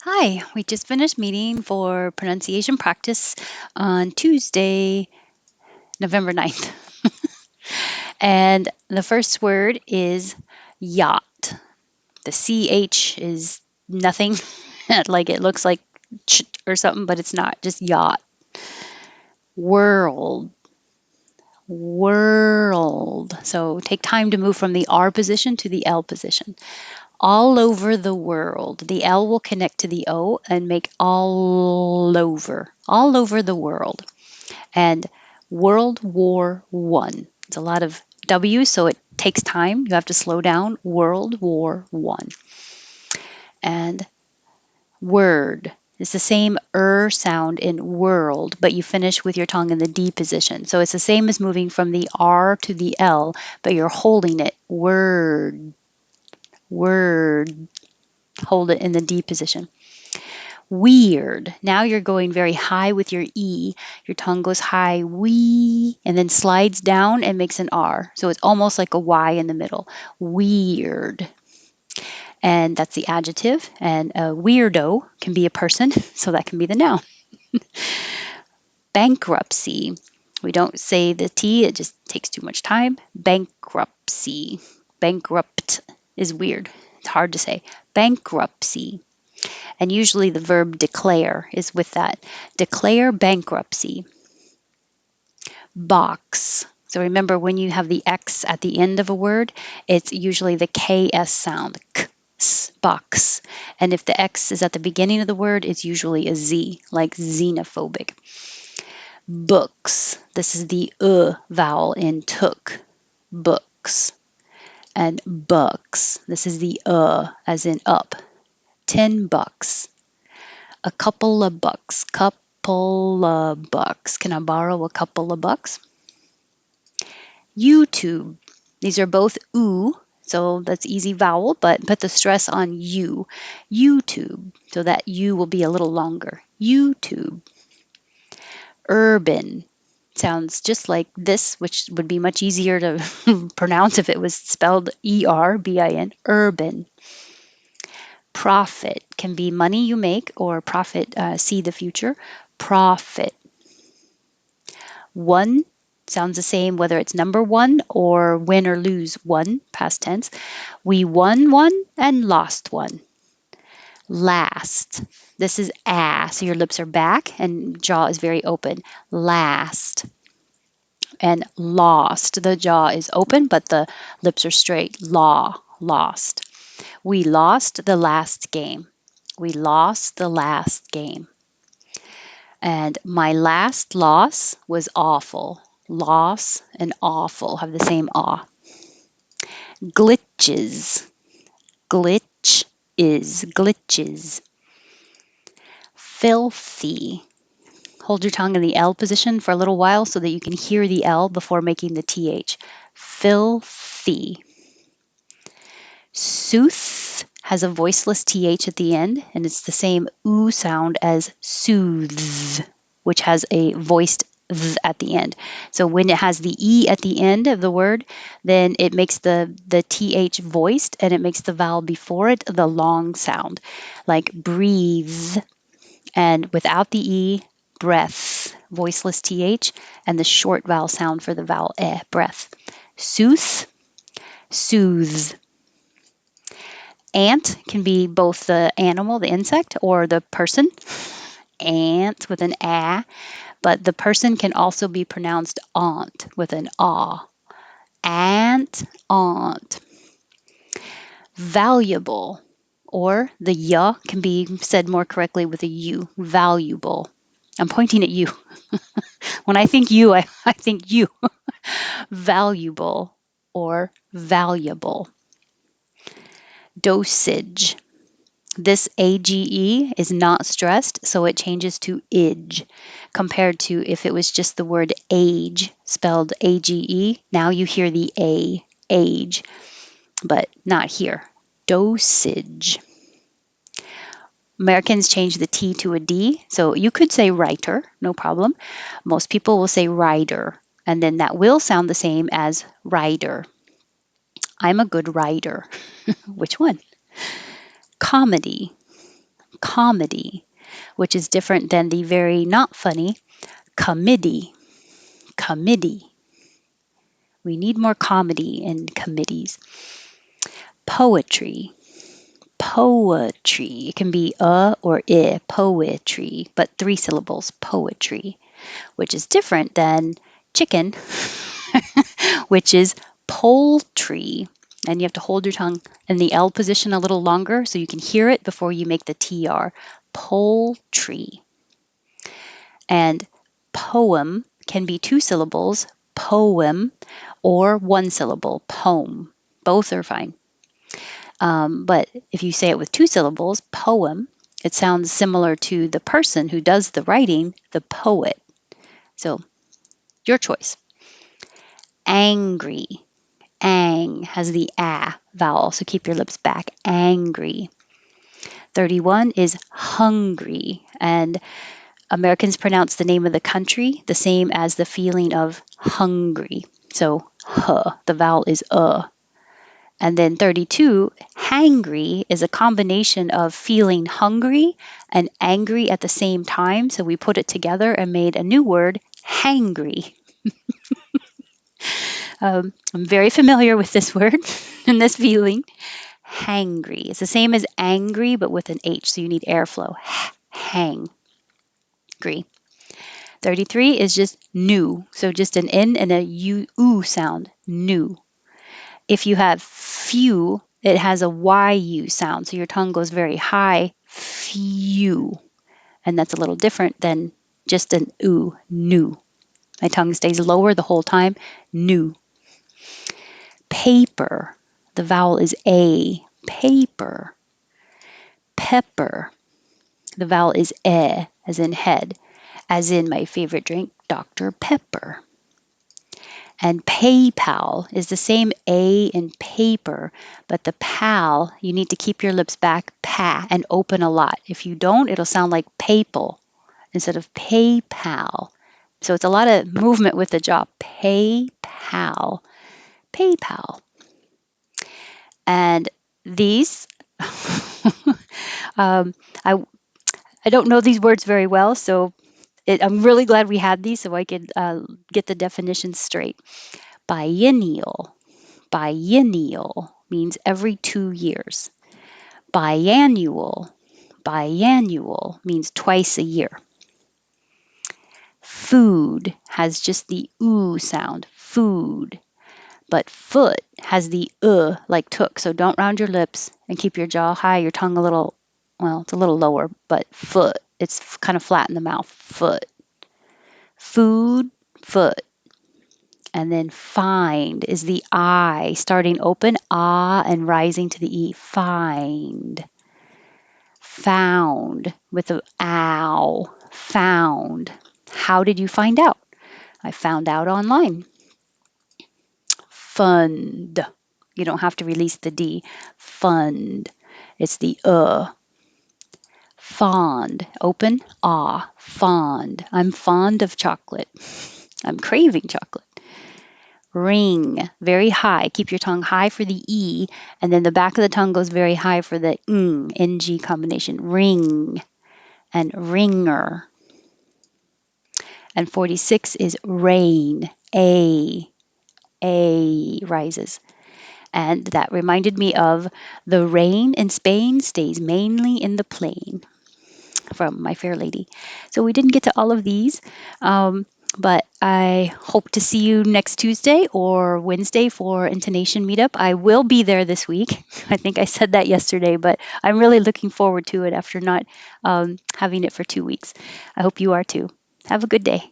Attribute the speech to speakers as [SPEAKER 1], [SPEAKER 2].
[SPEAKER 1] Hi, we just finished meeting for pronunciation practice on Tuesday, November 9th. And the first word is yacht. The CH is nothing, like it looks like ch or something, but it's not, just yacht. World, world. So take time to move from the R position to the L position. All over the world. The L will connect to the O and make all over the world. And World War One. It's a lot of W, so it takes time. You have to slow down. World War One. And word. It's the same sound in world, but you finish with your tongue in the D position. So it's the same as moving from the R to the L, but you're holding it. Word, word. Hold it in the D position. Weird. Now you're going very high with your E. Your tongue goes high, wee, and then slides down and makes an R. So it's almost like a Y in the middle. Weird. And that's the adjective. And a weirdo can be a person, so that can be the noun. Bankruptcy. We don't say the T, it just takes too much time. Bankruptcy. Bankrupt is weird. It's hard to say. Bankruptcy. And usually the verb declare is with that. Declare bankruptcy. Box. So remember, when you have the X at the end of a word, it's usually the KS sound. Box. And if the X is at the beginning of the word, it's usually a Z, like xenophobic. Books. This is the vowel in took. Books. And bucks. This is the as in up. $10. A couple of bucks. Couple of bucks. Can I borrow a couple of bucks? YouTube. These are both oo, so that's easy vowel, but put the stress on U. YouTube, so that U will be a little longer. YouTube. Urban. Sounds just like this, which would be much easier to pronounce if it was spelled ERBIN. Urban. Profit can be money you make, or profit, see the future. Profit. One sounds the same whether it's number one or win or lose one, past tense. We won one and lost one. Last. This is so your lips are back and jaw is very open. Last. And lost. The jaw is open, but the lips are straight. Lost. We lost the last game. We lost the last game. And my last loss was awful. Loss and awful have the same aw. Glitches. Glitch is glitches. Filthy. Hold your tongue in the L position for a little while so that you can hear the L before making the TH. Filthy. Sooth has a voiceless TH at the end, and it's the same oo sound as soothe, which has a voiced th at the end. So when it has the E at the end of the word, then it makes the TH voiced, and it makes the vowel before it the long sound, like breathe. And without the E, breath, voiceless TH, and the short vowel sound for the vowel breath. Sooth, soothe. Ant can be both the animal, the insect, or the person. Ant with an a, but the person can also be pronounced aunt with an ah. Ant, aunt. Valuable, or the ya can be said more correctly with a u. Valuable. I'm pointing at you. When I think you, I think you. Valuable or valuable. Dosage. This AGE is not stressed, so it changes to idge, compared to if it was just the word age, spelled AGE. Now you hear the A, age, but not here. Dosage. Americans change the T to a D, so you could say writer, no problem. Most people will say rider, and then that will sound the same as rider. I'm a good writer. Which one? Comedy. comedy, which is different than the very not funny committee. Committee. We need more comedy in committees. Poetry. Poetry. It can be or I, poetry, but 3 syllables, poetry, which is different than chicken, which is poultry. And you have to hold your tongue in the L position a little longer so you can hear it before you make the TR. Poultry. And poem can be 2 syllables, poem, or 1 syllable, poem. Both are fine. But if you say it with 2 syllables, poem, it sounds similar to the person who does the writing, the poet. So, your choice. Angry. Ang has the ah vowel, so keep your lips back. Angry. 31 is hungry, and Americans pronounce the name of the country the same as the feeling of hungry. So, the vowel is And then 32, hangry is a combination of feeling hungry and angry at the same time. So we put it together and made a new word, hangry. I'm very familiar with this word and this feeling. Hangry. It's the same as angry, but with an H, so you need airflow. Hangry. 33 is just new, so just an N and a U sound, new. If you have few, it has a YU sound, so your tongue goes very high, few. And that's a little different than just an oo, new. My tongue stays lower the whole time, new. Paper, the vowel is A, paper. Pepper, the vowel is E, as in head, as in my favorite drink, Dr. Pepper. And PayPal is the same A in paper, but the pal, you need to keep your lips back, pa, and open a lot. If you don't, it'll sound like PayPal instead of PayPal. So it's a lot of movement with the jaw. PayPal. PayPal. And these, I don't know these words very well, so I'm really glad we had these so I could get the definitions straight. Biennial. Biennial means every 2 years. Biannual. Biannual means twice a year. Food has just the oo sound, food. But foot has the like took, so don't round your lips and keep your jaw high, your tongue a little, well, it's a little lower, but foot, it's kind of flat in the mouth, foot. Food, foot. And then find is the I, starting open, ah, and rising to the E. Find. Found with the ow. Found. How did you find out? I found out online. Fund. You don't have to release the D. Fund. It's the Fond. Open, ah, fond. I'm fond of chocolate. I'm craving chocolate. Ring, very high. Keep your tongue high for the E, and then the back of the tongue goes very high for the ng combination. Ring and ringer. And 46 is rain. A rises. And that reminded me of the rain in Spain stays mainly in the plain from My Fair Lady. So we didn't get to all of these, but I hope to see you next Tuesday or Wednesday for Intonation Meetup. I will be there this week. I think I said that yesterday, but I'm really looking forward to it after not having it for 2 weeks. I hope you are too. Have a good day.